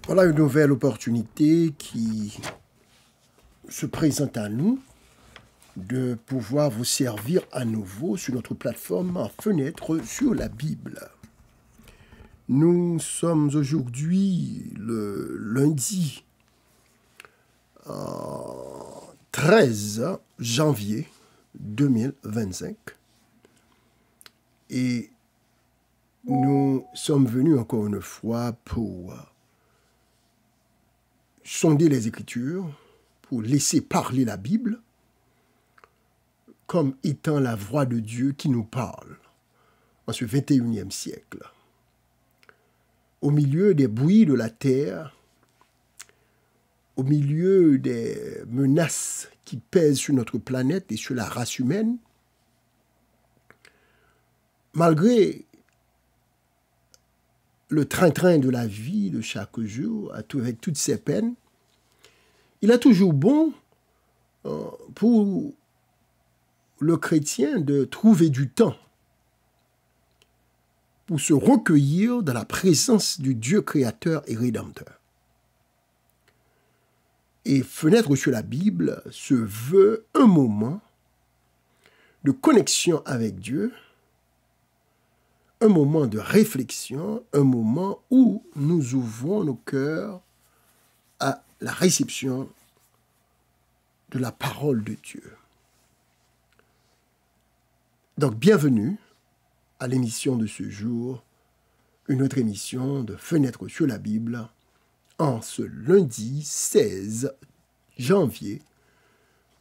Voilà une nouvelle opportunité qui se présente à nous de pouvoir vous servir à nouveau sur notre plateforme Fenêtre sur la Bible. Nous sommes aujourd'hui le lundi 13 janvier 2025 et nous sommes venus encore une fois pour sonder les Écritures, pour laisser parler la Bible comme étant la voix de Dieu qui nous parle en ce 21e siècle. Au milieu des bruits de la terre, au milieu des menaces qui pèsent sur notre planète et sur la race humaine, malgré le train-train de la vie de chaque jour, avec toutes ses peines, il est toujours bon pour le chrétien de trouver du temps pour se recueillir dans la présence du Dieu créateur et rédempteur. Et Fenêtre sur la Bible se veut un moment de connexion avec Dieu, un moment de réflexion, un moment où nous ouvrons nos cœurs à la réception de la parole de Dieu. Donc, bienvenue à l'émission de ce jour, une autre émission de Fenêtre sur la Bible, en ce lundi 16 janvier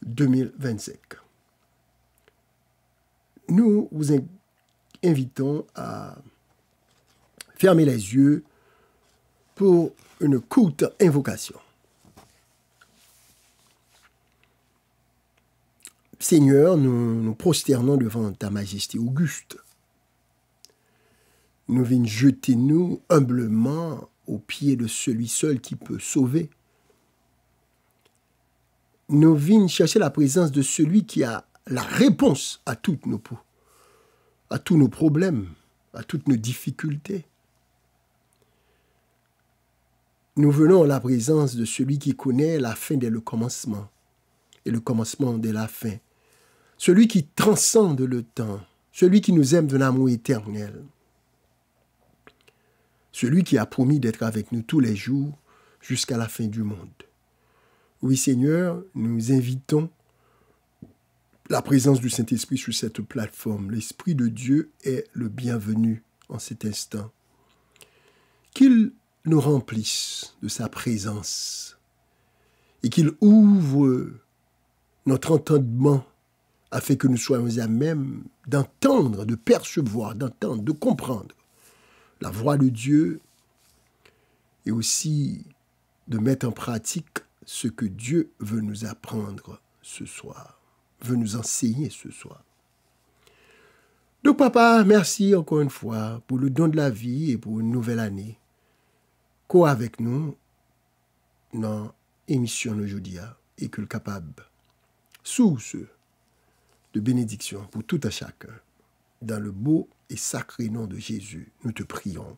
2025. Nous vous invitons à fermer les yeux pour une courte invocation. Seigneur, nous nous prosternons devant ta majesté auguste. Nous venons jeter nous humblement aux pieds de celui seul qui peut sauver. Nous venons chercher la présence de celui qui a la réponse à tous nos problèmes, à toutes nos difficultés. Nous venons à la présence de celui qui connaît la fin dès le commencement et le commencement dès la fin. Celui qui transcende le temps, celui qui nous aime d'un amour éternel. Celui qui a promis d'être avec nous tous les jours jusqu'à la fin du monde. Oui, Seigneur, nous invitons la présence du Saint-Esprit sur cette plateforme. L'Esprit de Dieu est le bienvenu en cet instant. Qu'il nous remplisse de sa présence et qu'il ouvre notre entendement afin que nous soyons à même d'entendre, de percevoir, d'entendre, de comprendre la voix de Dieu et aussi de mettre en pratique ce que Dieu veut nous apprendre ce soir, veut nous enseigner ce soir. Donc papa, merci encore une fois pour le don de la vie et pour une nouvelle année. Quoi avec nous dans l'émission d'aujourd'hui et que le capable, source de bénédiction pour tout à chacun. Dans le beau et sacré nom de Jésus, nous te prions.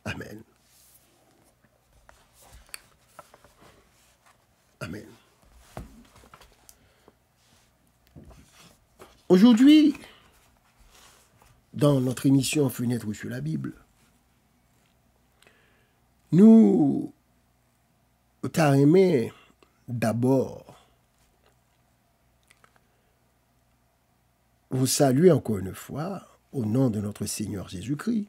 Amen. Amen. Aujourd'hui, dans notre émission Fenêtre sur la Bible, nous t'aimons d'abord vous saluer encore une fois au nom de notre Seigneur Jésus-Christ.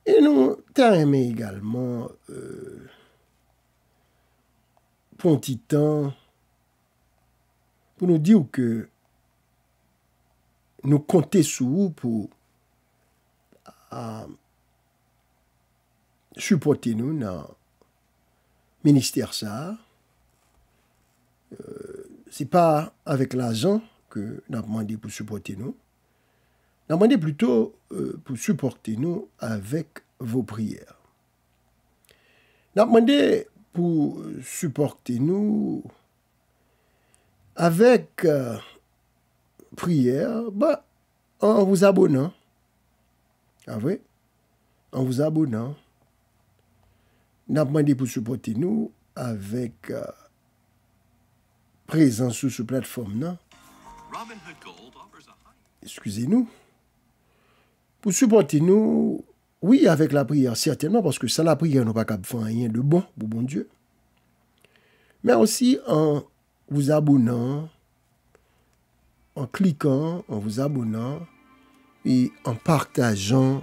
Et nous t'aimons également pour un petit temps pour nous dire que nous comptons sur vous pour supporter nous dans le ministère ça. C'est pas avec l'argent que nous avons demandé pour supporter nous. Nous avons demandé plutôt pour supporter nous avec vos prières. Nous avons demandé pour supporter nous avec prière, en vous abonnant. Ah oui? En vous abonnant. Nous avons demandé pour supporter nous avec présence sur cette plateforme. Non? Excusez-nous. Pour supporter nous, oui, avec la prière, certainement, parce que sans la prière, nous n'avons pas faire rien de bon pour bon Dieu. Mais aussi en vous abonnant, en cliquant, en vous abonnant et en partageant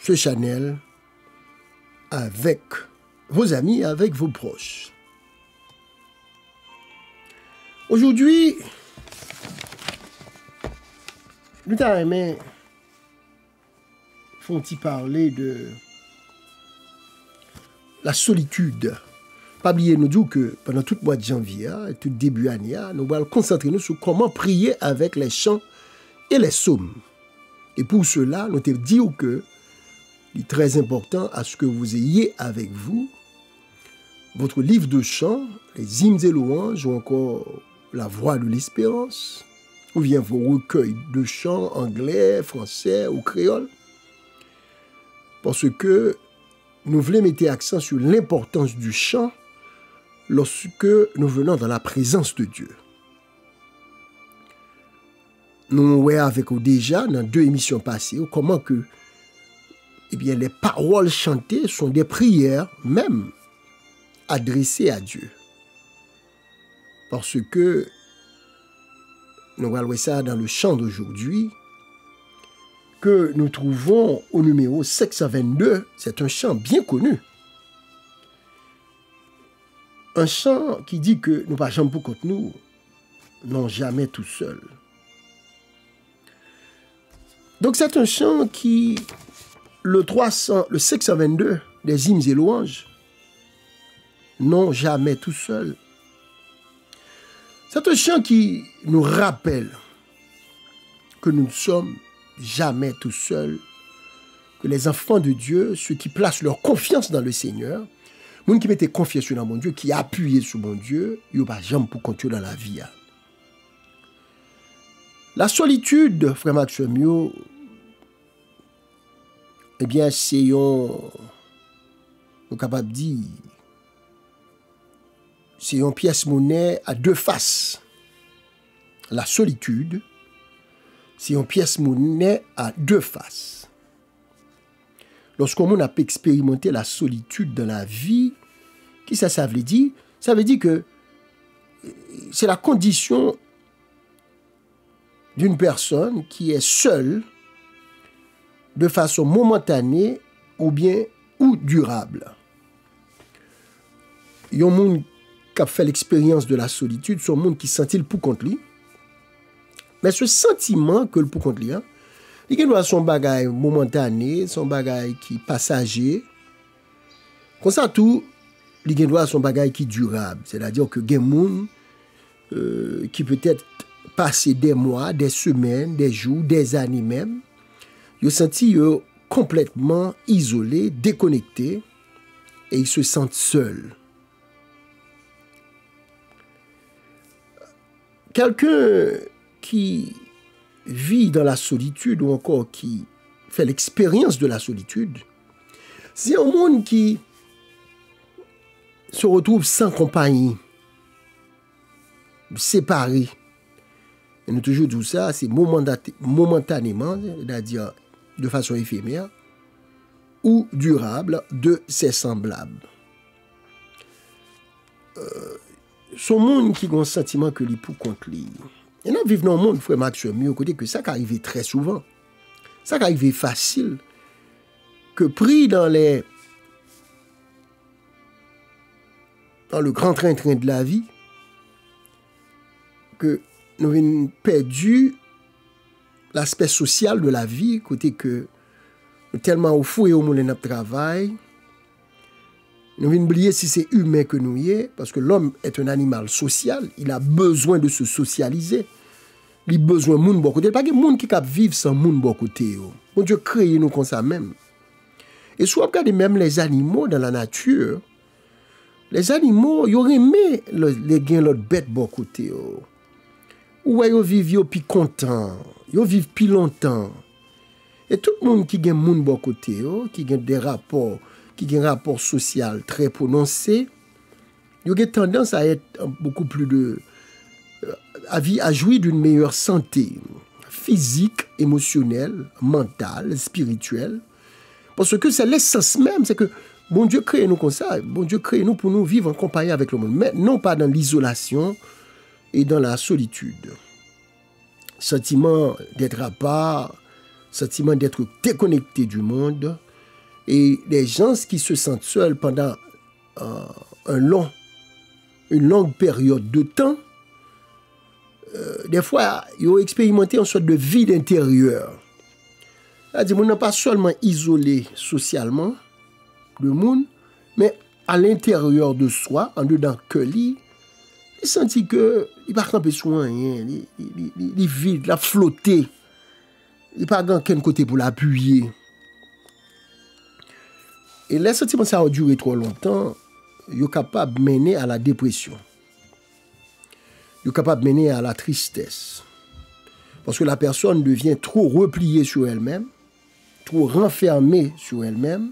ce channel avec vos amis, avec vos proches. Aujourd'hui, nous t'aimons font-ils parler de la solitude. Pas oublier nous dire que pendant tout le mois de janvier et tout début d'année, nous allons concentrer nous sur comment prier avec les chants et les psaumes. Et pour cela, nous te disons que il est très important à ce que vous ayez avec vous votre livre de chants, les hymnes et louanges ou encore la voix de l'espérance, ou bien vos recueils de chants anglais, français ou créole. Parce que nous voulons mettre accent sur l'importance du chant lorsque nous venons dans la présence de Dieu. Nous voyons avec vous déjà dans 2 émissions passées comment que les paroles chantées sont des prières même adressées à Dieu. Parce que nous voyons ça dans le chant d'aujourd'hui que nous trouvons au numéro 622. C'est un chant bien connu. Un chant qui dit que nous pas jamais pour contre nous, non jamais tout seul. Donc c'est un chant qui, le 622 des hymnes et louanges, non jamais tout seul. C'est un chant qui nous rappelle que nous ne sommes jamais tout seuls, que les enfants de Dieu, ceux qui placent leur confiance dans le Seigneur, les gens qui mettent confiance dans mon Dieu, qui appuient sur mon Dieu, ils n'ont pas jamais pour continuer dans la vie. La solitude, frère Maxime, c'est capable de dire, c'est une pièce monnaie à 2 faces. La solitude, c'est une pièce monnaie à 2 faces. Lorsqu'on a pu expérimenter la solitude dans la vie, qu'est-ce que ça veut dire? Ça veut dire que c'est la condition d'une personne qui est seule de façon momentanée ou durable. Il y a un monde qui a fait l'expérience de la solitude, c'est un monde qui sentit le pour contre lui. Mais ce sentiment que le pour contre lui, il doit son bagage momentané, son bagage qui passager. Comme ça tout, il doit son bagage qui durable. C'est-à-dire que il y a des gens qui peut-être passer des mois, des semaines, des jours, des années même, ils se sentent complètement isolés, déconnectés, et ils se sentent seuls. Quelqu'un qui vit dans la solitude ou encore qui fait l'expérience de la solitude, c'est un monde qui se retrouve sans compagnie, séparé. Et nous toujours disons ça, c'est momentanément, c'est-à-dire de façon éphémère, ou durable de ses semblables. Son monde qui a un sentiment que lui pour contre lui. Et nous vivons dans un monde, frère Maxime, au côté que ça arrive très souvent. Ça arrive facile. Que pris dans le grand train-train de la vie, que nous avons perdu l'aspect social de la vie, côté que nous tellement au fou et au monde de notre travail, nous avons oublié si c'est humain que nous y est, parce que l'homme est un animal social, il a besoin de se socialiser, il a besoin de monde bon côté, pas de monde qui cap vivre sans monde bon côté. Bon Dieu crée nous comme ça même. Et soit regardez même les animaux dans la nature, les animaux, ils auraient aimé les gains l'autre bête bon côté. Ou ils vivent plus content, ils vivent plus longtemps. Et tout le monde qui a un bon côté, qui a des rapports, qui a un rapport social très prononcé, il a tendance à être beaucoup plus à jouir d'une meilleure santé physique, émotionnelle, mentale, spirituelle. Parce que c'est l'essence même, c'est que bon Dieu crée nous comme ça, bon Dieu crée nous pour nous vivre en compagnie avec le monde, mais non pas dans l'isolation et dans la solitude. Sentiment d'être à part, sentiment d'être déconnecté du monde, et les gens qui se sentent seuls pendant une longue période de temps, des fois, ils ont expérimenté une sorte de vide intérieur. C'est-à-dire, on n'est pas seulement isolé socialement, le monde, mais à l'intérieur de soi, en dedans que lui, il sentit que il pas camper sur rien, il vide, il a flotté, il pas dans quel côté pour l'appuyer. Et les sentiments ça a duré trop longtemps, ils sont capables de mener à la dépression. Ils sont capables de mener à la tristesse. Parce que la personne devient trop repliée sur elle-même, trop renfermée sur elle-même,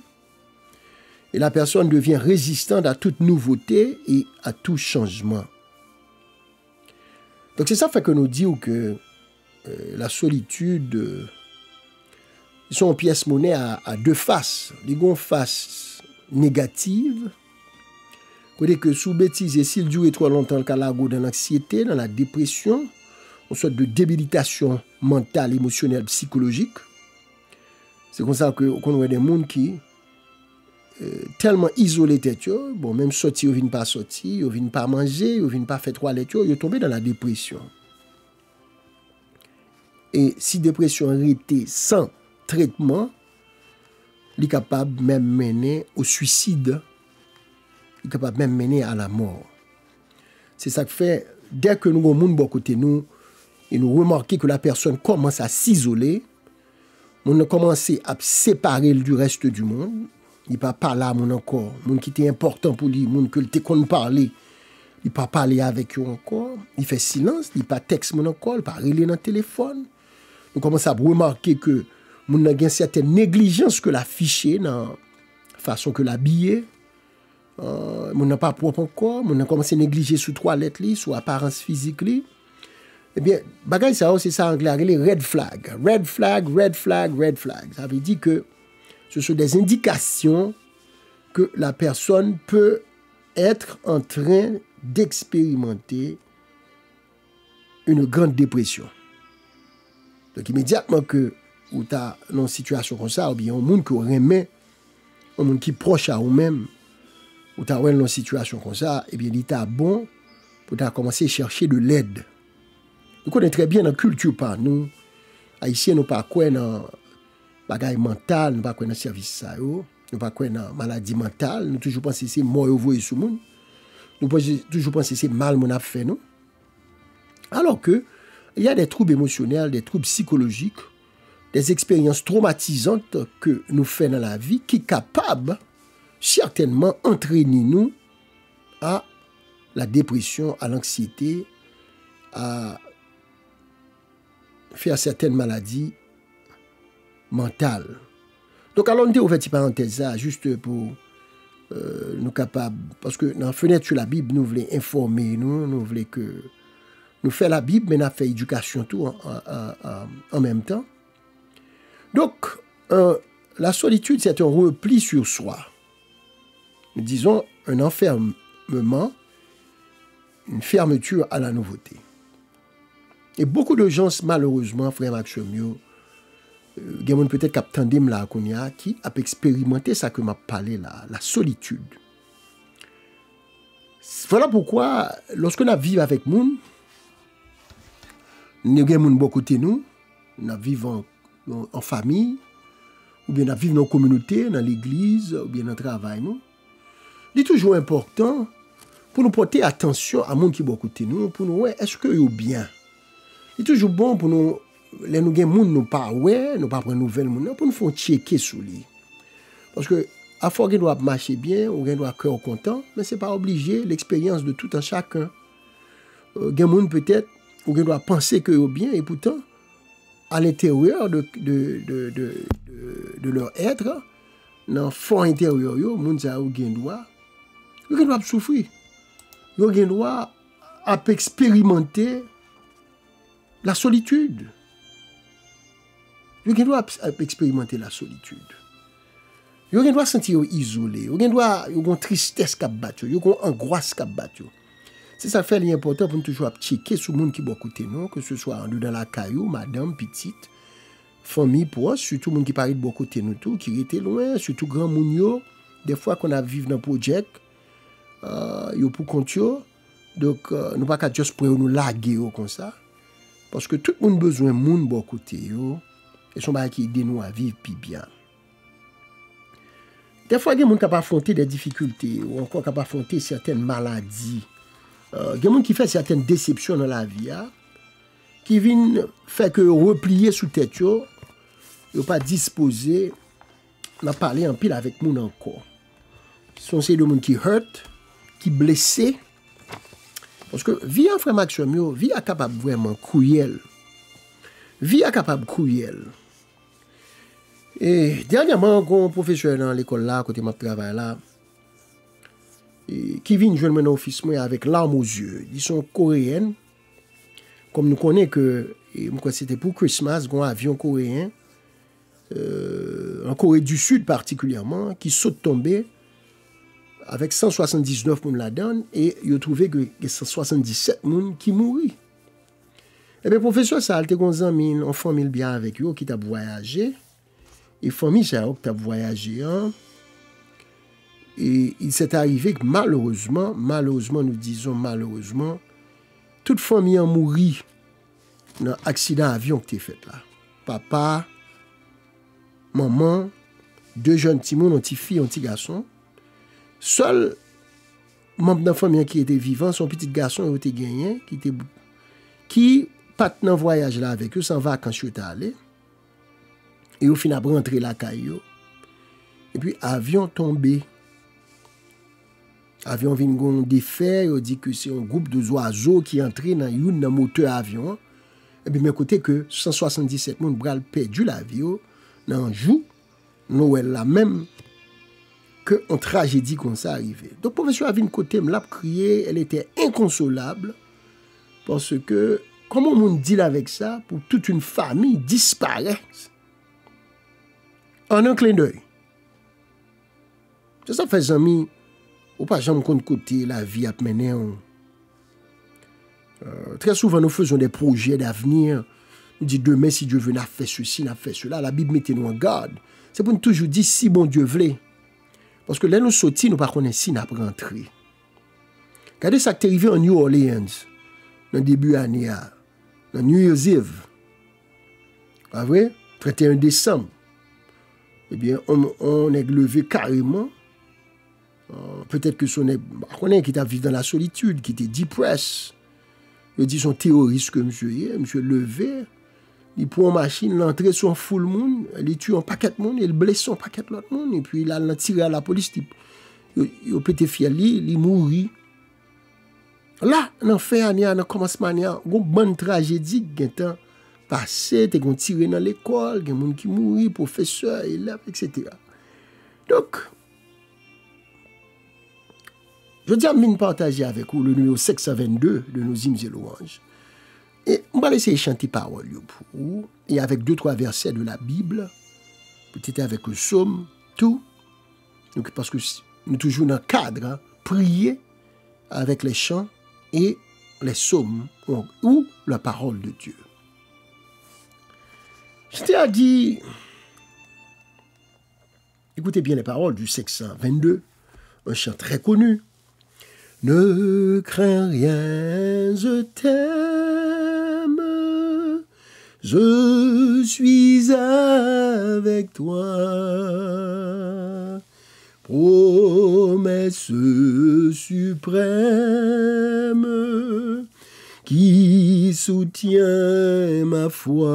et la personne devient résistante à toute nouveauté et à tout changement. Donc c'est ça fait que nous disons que la solitude, ils sont en pièce monnaie à deux faces. Les ont face négative, côté que sous bêtise et s'il dure trop longtemps le calago dans l'anxiété, dans la dépression, une sorte de débilitation mentale, émotionnelle, psychologique. C'est comme ça qu'on voit des gens qui tellement isolés tête, bon même sortir, ils viennent pas sortir, ils viennent pas manger, ils viennent pas faire toilette, ils tombent dans la dépression. Et si dépression arrêtée sans traitement, il est capable même mener au suicide, il est capable même mener à la mort. C'est ça que fait, dès que nous avons un monde bon côté nous, et nous remarquons que la personne commence à s'isoler, on a commencé à séparer du reste du monde. Il ne peut pas parler à mon encore. Le monde qui était important pour lui, le monde que tu connais parler, il ne peut pas parler avec eux encore. Il fait silence, il ne peut pas texte mon encore, il ne peut pas relire dans le téléphone. Nous commençons à remarquer que on a une certaine négligence que l'afficher dans la façon que l'habiller. On n'a pas propre encore, on a commencé à négliger sous toilette, sous apparence physique. Eh bien, bagay ça, c'est ça en anglais, les red flag. Red flag, red flag, red flag. Ça veut dire que ce sont des indications que la personne peut être en train d'expérimenter une grande dépression. Donc, immédiatement que ou tu as une situation comme ça, ou bien un monde qui remet, un monde qui est proche à vous-même, ou tu as une situation comme ça, eh bien, il est bon pour commencer à chercher de l'aide. Nous connaissons très bien la culture par nous. Haïtiens, nous ne pas quoi dans bagaille mentale, nous pas quoi dans service ça, nous pas quoi dans maladie mentale, nous toujours penser c'est mort au voyer sous monde. Nous toujours penser c'est mal mon a fait nous. Alors que il y a des troubles émotionnels, des troubles psychologiques, des expériences traumatisantes que nous faisons dans la vie qui sont capables certainement entraîner nous à la dépression, à l'anxiété, à faire certaines maladies mentales. Donc, alors, on a ouvert une parenthèse là, juste pour nous capables, parce que dans la fenêtre sur la Bible, nous voulons informer, nous voulons que nous faisons la Bible, mais nous faisons éducation tout en même temps. Donc, la solitude, c'est un repli sur soi. Nous disons un enfermement, une fermeture à la nouveauté. Et beaucoup de gens, malheureusement, frère Maxime, il y a peut-être qui a expérimenté ça que m'a parlé là, la solitude. Voilà pourquoi, lorsque nous vivons avec nous, nous avons beaucoup de nous vivons en famille, ou bien nous vivons dans la communauté, dans l'église, ou bien dans le travail. Il est toujours important pour nous porter attention à monde qui est beaucoup de nous, pour nous voir est-ce que est bien. Il est toujours bon pour nous, les nous gens nous pas ouais, nous pas prendre nouvelle monde pour nous faire checker sur lui. Parce que à fois qu'on doit marcher bien, ou qu'on doit cœur content, mais c'est pas obligé l'expérience de tout un chacun. Gen monde peut-être ou qu'on doit penser que est bien et pourtant à l'intérieur de leur être, dans le fond intérieur, les gens ont le droit de souffrir. Ils ont le droit à expérimenter la solitude. Ils ont le droit à expérimenter la solitude. Ils ont le droit à se sentir isolés. Ils ont le droit à une tristesse qui battu. Ils ont une angoisse qui battu. C'est ça fait l'important pour nous toujours checker sur le monde qui est à côté nous, que ce soit dans la caillou, madame, petite, famille proche, surtout les gens qui parlent de côté nous tout, qui étaient loin, surtout grand moun des fois qu'on a vécu dans le projet, yo pour compte yo. Donc nous pas qu'à juste pour nous laguer comme ça parce que tout le monde besoin de monde bon côté yo et son bail qui aide nous à vivre plus bien. Des fois il y a des gens qui affronter des difficultés ou encore qui affronter certaines maladies. Il y a des gens qui font certaines déceptions dans la vie qui viennent faire que replier sous tête yo pas disposé à parler en pile avec moun encore. Ce sont ces deux monde qui hurt, qui blessé. Parce que vie en frère Maxime, vie est capable vraiment cruel. Vie est capable cruel. Et dernièrement, un professeur dans l'école là, côté ma travail là, qui vient joindre mon office avec larmes aux yeux. Ils sont coréens. Comme nous connaissons que c'était pour Christmas, un avion coréen, en Corée du Sud particulièrement, qui saute tombé avec 179 personnes là-dedans, et il a trouvé que 177 personnes qui mourent. Et bien, professeur, ça a été un ami, en famille bien avec eux, qui t'a voyagé. Et famille, ça a voyagé. Hein? Et il s'est arrivé que malheureusement, nous disons malheureusement, toute famille a mouru dans l'accident d'avion que tu as fait là. Papa, maman, deux jeunes petits monde, une petite fille, un petit garçon. Seul membre de la famille qui était vivant, son petit garçon était gagné, qui part dans voyage là avec eux, sans vacances, je suis allé. Et au final, rentré la caillou. Et puis, avion tombé. Avion vient gon défait, on dit que c'est un groupe d'oiseaux qui entré dans une moteur avion. Et puis, mais côté que 177 personnes bral perdu l'avion dans un jour, Noël là même, que une tragédie comme ça arrivait. Donc, professeur avait une côté, me l'a crié, elle était inconsolable, parce que, comment on dit avec ça, pour toute une famille disparaître en un clin d'œil. C'est ça fait amis, ou pas jamais compte côté la vie a mené. Très souvent, nous faisons des projets d'avenir. Nous disons demain, si Dieu veut, n'a fait ceci, n'a fait cela. La Bible mettez nous en garde. C'est pour nous toujours dire si bon Dieu voulait. Parce que là, nous sortis, nous ne connaissons pas si nous sommes rentrés. Regardez ça qui est arrivé en New Orleans, dans le début de l'année, dans New Year's Eve. Pas vrai? 31 décembre. Eh bien, on est levé carrément. Peut-être que son est qui t'a vécu dans la solitude, qui était depressed. Il dit son terroriste que monsieur levé, il prend une machine, l'entrée sur un full monde, il tue un paquet de monde, il blesse un paquet de l'autre monde, et puis il a tiré à la police, il a pété fier, il mourit. Là, dans fin année, dans commencement année, une bonne tragédie qui est passé, il a tiré dans l'école, il y a des gens qui mourent, professeurs, élèves, etc. Donc, je dis à mine partager avec vous le numéro 622 de nos hymnes et louanges. Et on va laisser chanter parole pour vous, et avec 2-3 versets de la Bible, peut-être avec le psaume, tout. Donc, parce que nous toujours dans le cadre, prier avec les chants et les psaumes, ou la parole de Dieu. Je t'ai dit, écoutez bien les paroles du 622, un chant très connu. Ne crains rien, je t'aime, je suis avec toi. Promesse suprême qui soutient ma foi.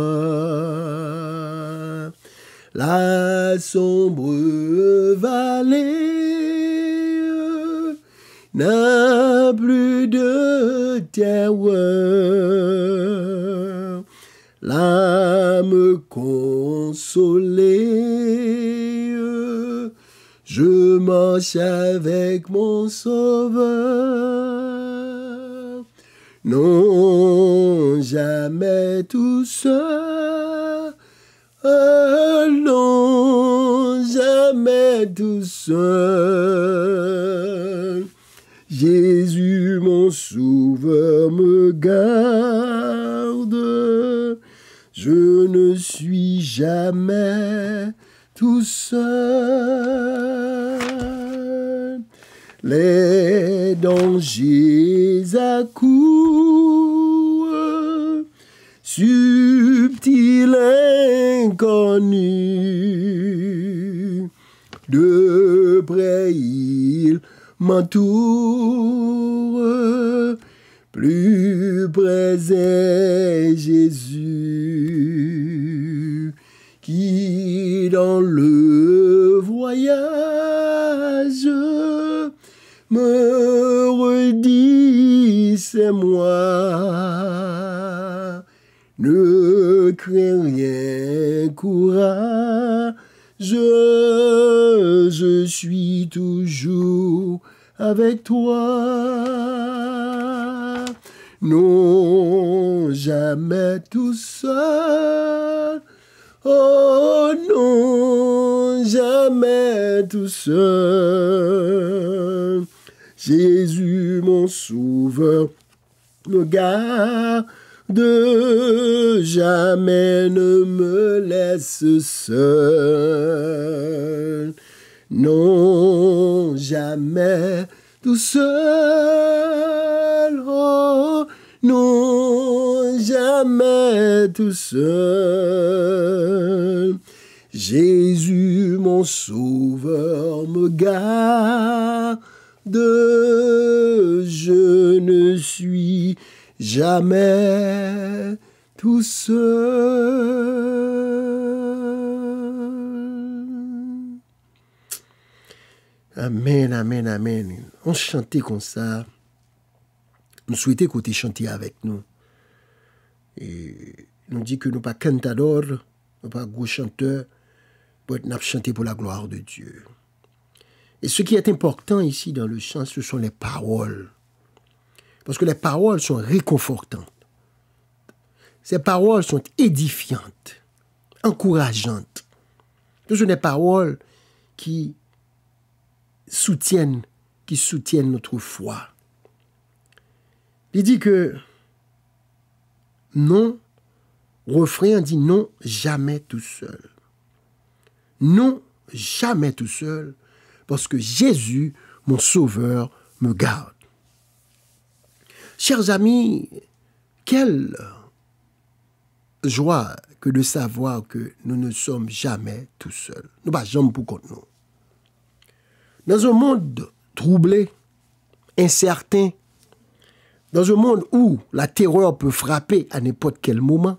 La sombre vallée n'a plus de terreur. l'âme consolée. Je marche avec mon Sauveur. Non, jamais tout seul. Non, jamais tout seul. Jésus, mon Sauveur, me garde. Je ne suis jamais tout seul. Les dangers accourent, subtils inconnus. De près ils m'entourent, plus près est Jésus, qui dans le voyage me redit c'est moi. Ne crains rien, courage, je suis toujours avec toi. Non, jamais tout seul. Oh non, jamais tout seul. Jésus, mon Sauveur, me garde, jamais ne me laisse seul. Non, jamais tout seul. Oh, non, jamais tout seul. Jésus, mon Sauveur, me garde. Je ne suis jamais tout seul. Amen, amen, amen. On chantait comme ça. Nous souhaitons que tu chantes avec nous. Et nous dit que nous pas cantador, nous pas gros chanteur, pour nous chanter pour la gloire de Dieu. Et ce qui est important ici dans le chant, ce sont les paroles. Parce que les paroles sont réconfortantes. Ces paroles sont édifiantes, encourageantes. Ce sont des paroles qui soutiennent notre foi. Il dit que non, refrain dit non, jamais tout seul. Non, jamais tout seul, parce que Jésus, mon Sauveur, me garde. Chers amis, quelle joie que de savoir que nous ne sommes jamais tout seuls. Nous ne sommes jamais pour contre nous. Dans un monde troublé, incertain, dans un monde où la terreur peut frapper à n'importe quel moment,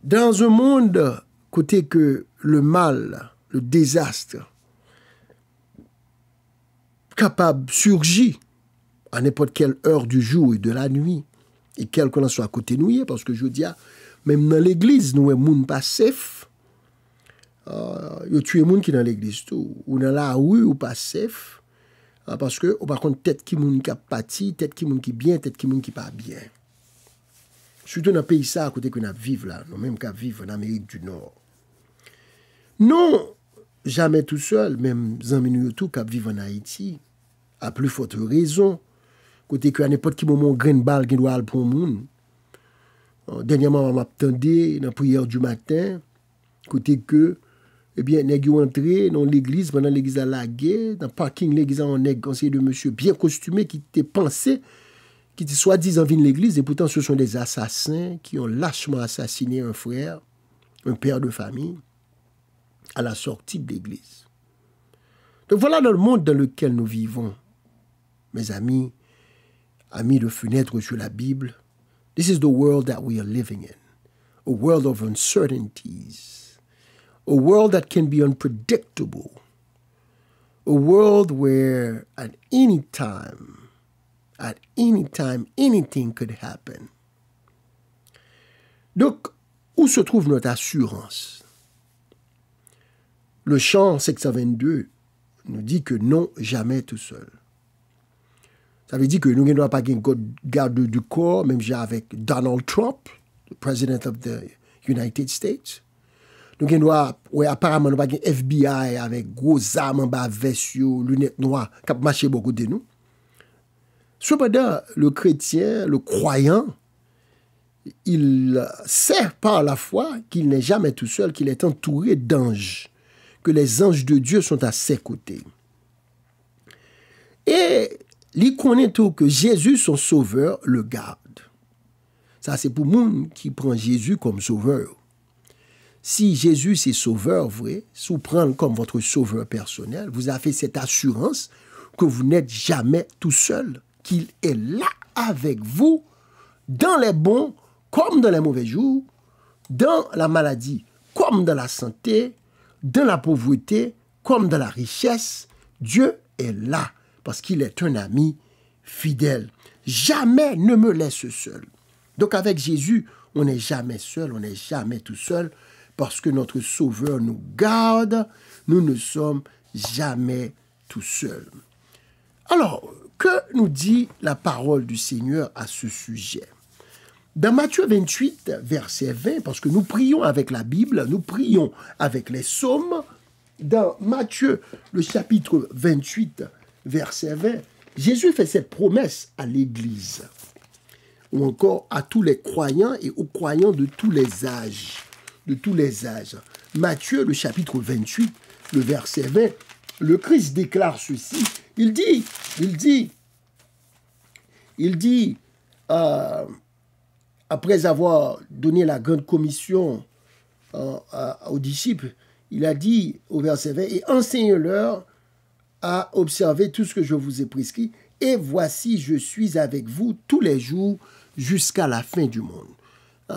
dans un monde côté que le mal, le désastre, capable surgit à n'importe quelle heure du jour et de la nuit, et quel qu'on en soit à côté nous, parce que je dis, même dans l'église, nous sommes pas safe. Yo tué moun qui dans l'église tout, ou dans la rue ou pas safe, parce que par contre tête qui moun qui a pati, tête qui moun qui bien, tête qui moun qui pas bien. Surtout dans le pays ça à côté que nous vivons là, nous même qu'à vivre en Amérique du Nord. Non, jamais tout seul, même amis nous tout qui vivent en Haïti, à plus forte raison, côté que à n'importe quel moment grain balle qui doit aller pour moun. Dernièrement m'attendais dans la prière du matin, côté que eh bien, nèg yo entré dans l'église, pendant l'église à la guerre, dans le parking l'église on nèg conseiller de monsieur bien costumé qui était pensé, qui était soi-disant venu l'église, et pourtant ce sont des assassins qui ont lâchement assassiné un frère, un père de famille, à la sortie de l'église. Donc voilà dans le monde dans lequel nous vivons, mes amis, amis de fenêtre sur la Bible. This is the world that we are living in, a world of uncertainties. A world that can be unpredictable. A world where at any time, anything could happen. Donc, où se trouve notre assurance? Le chant 622 nous dit que non, jamais tout seul. Ça veut dire que nous n'avons pas de garde du corps, même avec Donald Trump, le président of the United States. Nous n'avons apparemment pas de FBI avec gros armes en bas, vestio, lunettes noires, qui ont marché beaucoup de nous. Cependant, le chrétien, le croyant, il sait par la foi qu'il n'est jamais tout seul, qu'il est entouré d'anges, que les anges de Dieu sont à ses côtés. Et il connaît tout que Jésus, son sauveur, le garde. Ça, c'est pour monde qui prend Jésus comme sauveur. Si Jésus, c'est sauveur, vrai, si vous prenez comme votre sauveur personnel, vous avez cette assurance que vous n'êtes jamais tout seul, qu'il est là avec vous, dans les bons comme dans les mauvais jours, dans la maladie comme dans la santé, dans la pauvreté comme dans la richesse. Dieu est là parce qu'il est un ami fidèle. Jamais ne me laisse seul. Donc avec Jésus, on n'est jamais seul, on n'est jamais tout seul parce que notre Sauveur nous garde, nous ne sommes jamais tout seuls. Alors, que nous dit la parole du Seigneur à ce sujet? Dans Matthieu 28, verset 20, parce que nous prions avec la Bible, nous prions avec les psaumes, dans Matthieu, le chapitre 28, verset 20, Jésus fait cette promesse à l'Église, ou encore à tous les croyants et aux croyants de tous les âges. De tous les âges. Matthieu, le chapitre 28, le verset 20, le Christ déclare ceci. Il dit, après avoir donné la grande commission aux disciples, il a dit au verset 20, « Et enseignez-leur à observer tout ce que je vous ai prescrit, et voici, je suis avec vous tous les jours jusqu'à la fin du monde. »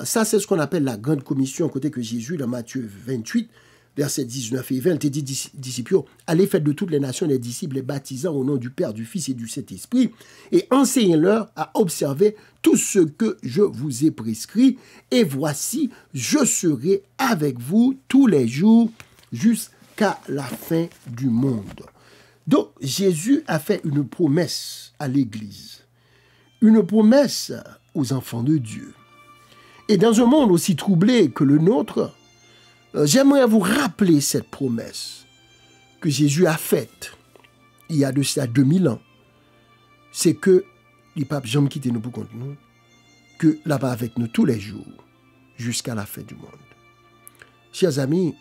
Ça, c'est ce qu'on appelle la grande commission, côté que Jésus, dans Matthieu 28, versets 19 et 20, il te dit, disciples, allez faites de toutes les nations les disciples, les baptisant au nom du Père, du Fils et du Saint-Esprit, et enseignez-leur à observer tout ce que je vous ai prescrit, et voici, je serai avec vous tous les jours jusqu'à la fin du monde. Donc, Jésus a fait une promesse à l'Église, une promesse aux enfants de Dieu. Et dans un monde aussi troublé que le nôtre, j'aimerais vous rappeler cette promesse que Jésus a faite il y a de ça 2000 ans. C'est que les papes jamais quitté nous pour contre nous, que là-bas avec nous tous les jours, jusqu'à la fin du monde. Chers amis,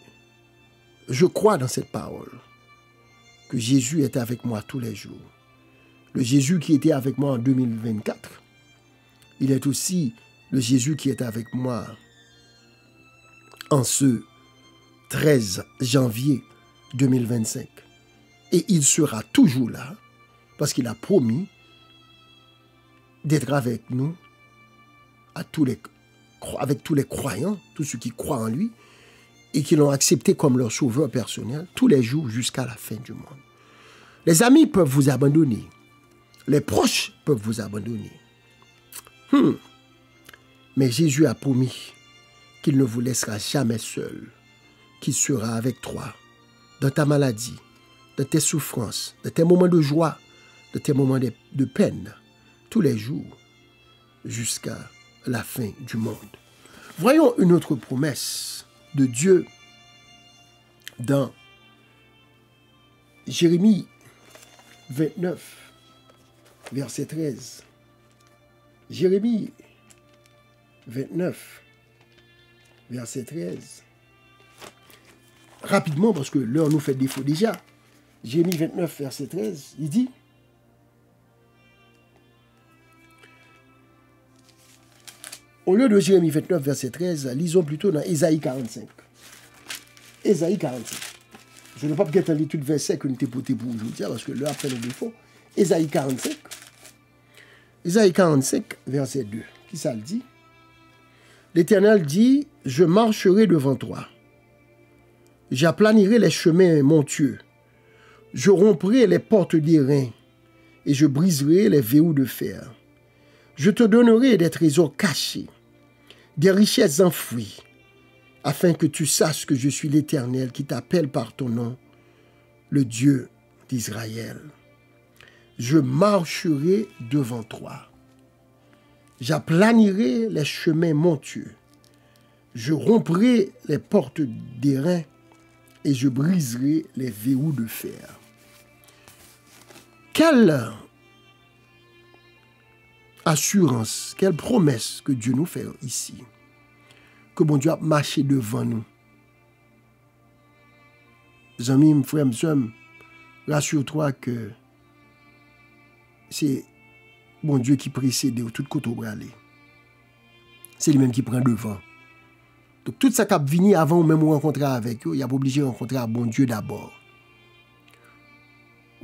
je crois dans cette parole, que Jésus est avec moi tous les jours. Le Jésus qui était avec moi en 2024, il est aussi le Jésus qui est avec moi en ce 13 janvier 2025. Et il sera toujours là parce qu'il a promis d'être avec nous avec tous les croyants, tous ceux qui croient en lui et qui l'ont accepté comme leur sauveur personnel tous les jours jusqu'à la fin du monde. Les amis peuvent vous abandonner. Les proches peuvent vous abandonner. Mais Jésus a promis qu'il ne vous laissera jamais seul, qu'il sera avec toi dans ta maladie, dans tes souffrances, dans tes moments de joie, dans tes moments de peine, tous les jours, jusqu'à la fin du monde. Voyons une autre promesse de Dieu dans Jérémie 29, verset 13. Jérémie 29, verset 13. Rapidement, parce que l'heure nous fait défaut déjà. Jérémie 29, verset 13, il dit, au lieu de Jérémie 29, verset 13, lisons plutôt dans Ésaïe 45. Ésaïe 45. Je ne vais pas peut-être lire tout le verset que nous t'ai porté pour aujourd'hui, parce que l'heure fait le défaut. Ésaïe 45. Ésaïe 45, verset 2. Qui ça le dit? L'Éternel dit, « Je marcherai devant toi. J'aplanirai les chemins montueux. Je romprai les portes d'airain et je briserai les verrous de fer. Je te donnerai des trésors cachés, des richesses enfouies, afin que tu saches que je suis l'Éternel qui t'appelle par ton nom, le Dieu d'Israël. Je marcherai devant toi. J'aplanirai les chemins montueux. Je romprai les portes d'airain et je briserai les verrous de fer. Quelle assurance, quelle promesse que Dieu nous fait ici. Que bon Dieu a marché devant nous. Les amis, mes frères, mes soeurs, rassure-toi que c'est bon Dieu qui précède au tout côté où aller. C'est lui-même qui prend devant. Donc tout ça qui a venu avant ou même rencontrer avec eux, il a pas obligé de rencontrer à bon Dieu d'abord.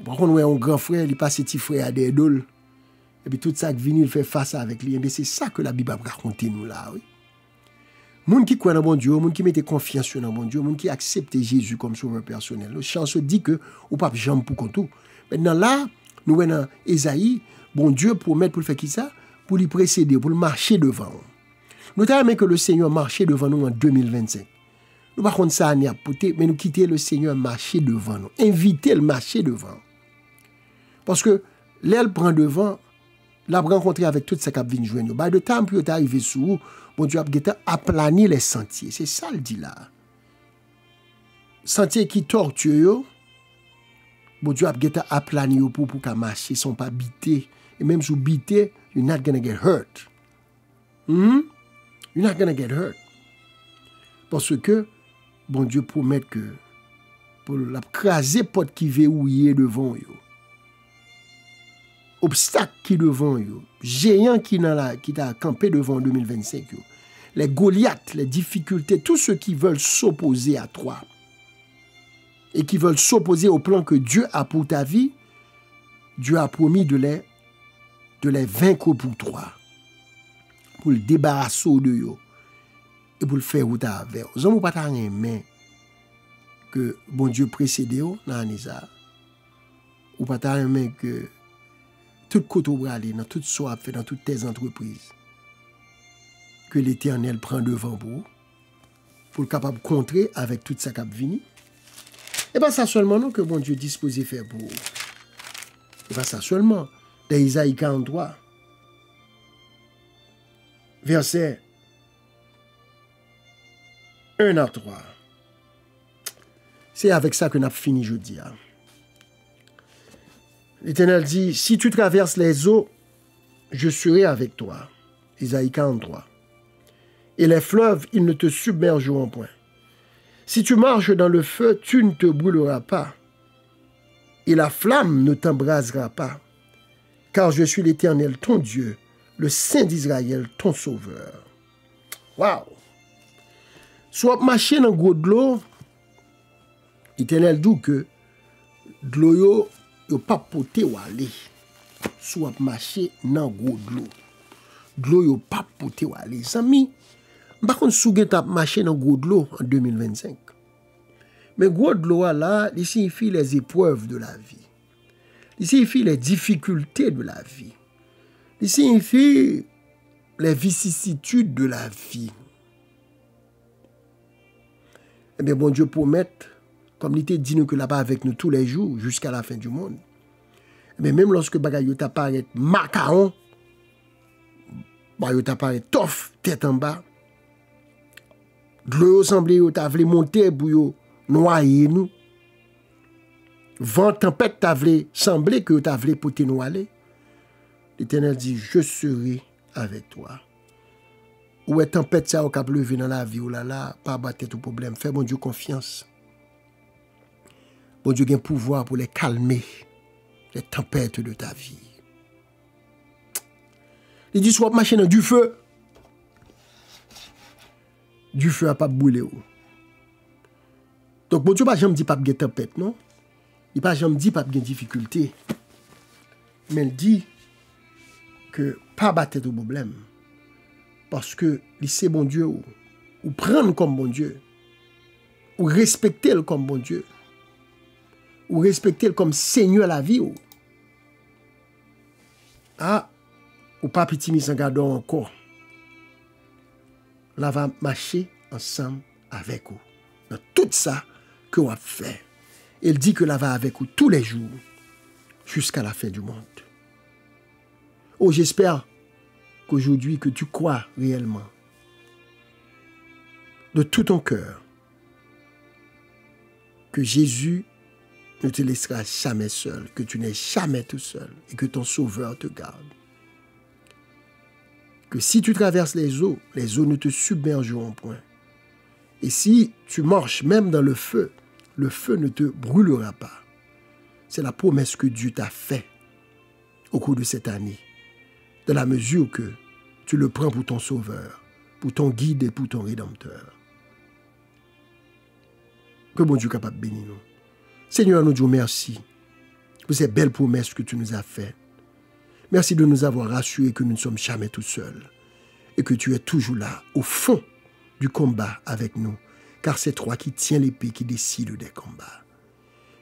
Par contre, un grand frère, il passe petit frère à des dôles. Et puis tout ça qui vient, il fait face avec lui. Mais c'est ça que la Bible a raconté nous là, oui. Moun qui croit dans bon Dieu, moun qui mette confiance dans bon Dieu, moun qui accepte Jésus comme sauveur personnel. Le chance dit que ou pas jambe pour compte tout. Maintenant là, nous voyons dans Ésaïe, bon Dieu promet pour le faire qui ça, pour lui précéder, pour le marcher devant. Nous avons que le Seigneur marchait devant nous en 2025. Nous par contre ça à poté, mais nous quitter le Seigneur marcher devant nous, inviter le marcher devant. Parce que l'aile prend devant, l'a rencontré avec tout ce qui vient joindre. By the time puis arrivé sous, bon Dieu a aplani les sentiers. C'est ça le dit là. Sentiers qui tortueux, bon Dieu a aplani pour qu'à marcher, sont pas bités. Et même si vous bitez, you're not gonna get hurt. You're not gonna get hurt. Parce que bon Dieu promet que pour la craser porte qui verrouillée devant yo. Obstacle qui devant yo, géant qui t'a campé devant 2025 yo. Les Goliaths, les difficultés, tous ceux qui veulent s'opposer à toi et qui veulent s'opposer au plan que Dieu a pour ta vie, Dieu a promis de les vaincre pour toi, pour le débarrasser de yo et pour le faire ou ta avec. Vous n'avez pas mais que bon Dieu précédé dans Anisa, ou pas mais que tout côté où aller, dans toute soif, fait dans toutes tes entreprises, que l'Éternel prend devant vous, pour le capable de contrer avec tout ça qui vient. Et pas ça seulement non que bon Dieu disposé faire pour vous. Et pas ça seulement. Dans Isaïe 43, verset 1 à 3. C'est avec ça que nous avons fini aujourd'hui. L'Éternel dit, si tu traverses les eaux, je serai avec toi. Isaïe 43. Et les fleuves, ils ne te submergeront point. Si tu marches dans le feu, tu ne te brûleras pas. Et la flamme ne t'embrasera pas. Car je suis l'Éternel, ton Dieu, le Saint d'Israël, ton Sauveur. Waouh! Soit marcher dans gros de l'eau, l'Éternel dit que de l'eau, yo pas poté ou aller. Soit marcher dans gros de l'eau. De l'eau yo pas poté ou aller. Sami, par contre, sou gen tap marcher dans gros de l'eau en 2025. Mais gros de l'eau là, il signifie les épreuves de la vie. Il signifie les difficultés de la vie. Il signifie les vicissitudes de la vie. Eh bien, bon Dieu promet, comme il te dit nous que là-bas avec nous tous les jours, jusqu'à la fin du monde. Mais même lorsque bagay yo t'apparaît macaron, yo t'apparaît tof, tête en bas, de l'eau semblait yo t'a vle monter pour yo noyer nous. Vent tempête t'a vle semblait que yo t'a vle pour te noyer. L'Éternel dit, je serai avec toi. Ou est tempête ça au cap levé dans la vie ou là, pas battre tout problème. Fais bon Dieu confiance. Bon Dieu a un pouvoir pour les calmer, les tempêtes de ta vie. Il dit, soit marcher dans du feu. Du feu a pas brûlé. Donc, bon Dieu, pas jamais dit pas de tempête, non? Il pas jamais dit pas de difficulté. Mais il dit que pas battre tout problème. Parce que c'est bon Dieu, ou prendre comme bon Dieu, ou respecter comme bon Dieu, ou respecter comme Seigneur la vie. Ah, ou pas petit mis en gardant encore. on va marcher ensemble avec vous. Dans tout ça que on a fait. Il dit que là va avec vous tous les jours jusqu'à la fin du monde. Oh, j'espère qu'aujourd'hui que tu crois réellement de tout ton cœur que Jésus ne te laissera jamais seul, que tu n'es jamais tout seul et que ton Sauveur te garde. Que si tu traverses les eaux ne te submergeront point. Et si tu marches même dans le feu ne te brûlera pas. C'est la promesse que Dieu t'a faite au cours de cette année, dans la mesure que tu le prends pour ton Sauveur, pour ton guide et pour ton Rédempteur. Que bon Dieu capable de bénir nous. Seigneur, nous disons merci pour ces belles promesses que tu nous as faites. Merci de nous avoir rassurés que nous ne sommes jamais tout seuls et que tu es toujours là, au fond du combat avec nous, car c'est toi qui tiens l'épée, qui décide des combats.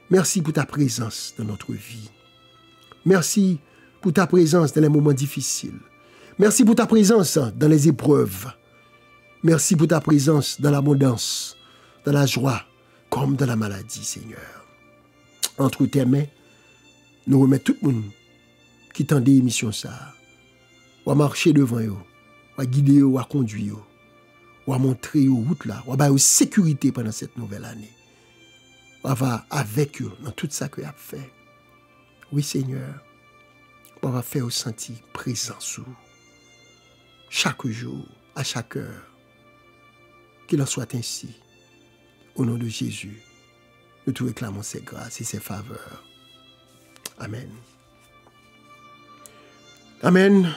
Merci pour ta présence dans notre vie. Merci pour ta présence dans les moments difficiles. Merci pour ta présence dans les épreuves. Merci pour ta présence dans l'abondance, dans la joie, comme dans la maladie, Seigneur. Entre tes mains, nous remettons tout le monde qui tend des émissions ça. Ou à marcher devant eux, ou à guider eux, ou à conduire eux, ou à montrer aux routes là, ou à avoir sécurité pendant cette nouvelle année. On va avec eux dans tout ça que tu as fait. Oui, Seigneur, on va faire sentir présence chaque jour, à chaque heure. Qu'il en soit ainsi. Au nom de Jésus, nous te réclamons ses grâces et ses faveurs. Amen. Amen.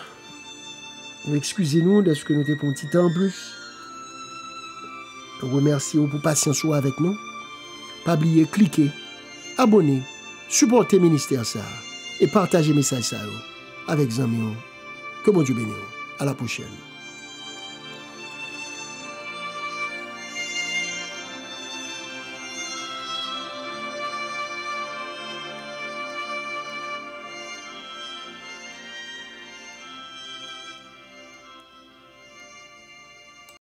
Excusez-nous de ce que nous t'avons pour un petit temps en plus. Nous remercions pour patience avec nous. Pas oublier, cliquer, abonner, supporter le ministère ça et partager le message ça avec les amis. Que bon Dieu bénisse. À la prochaine.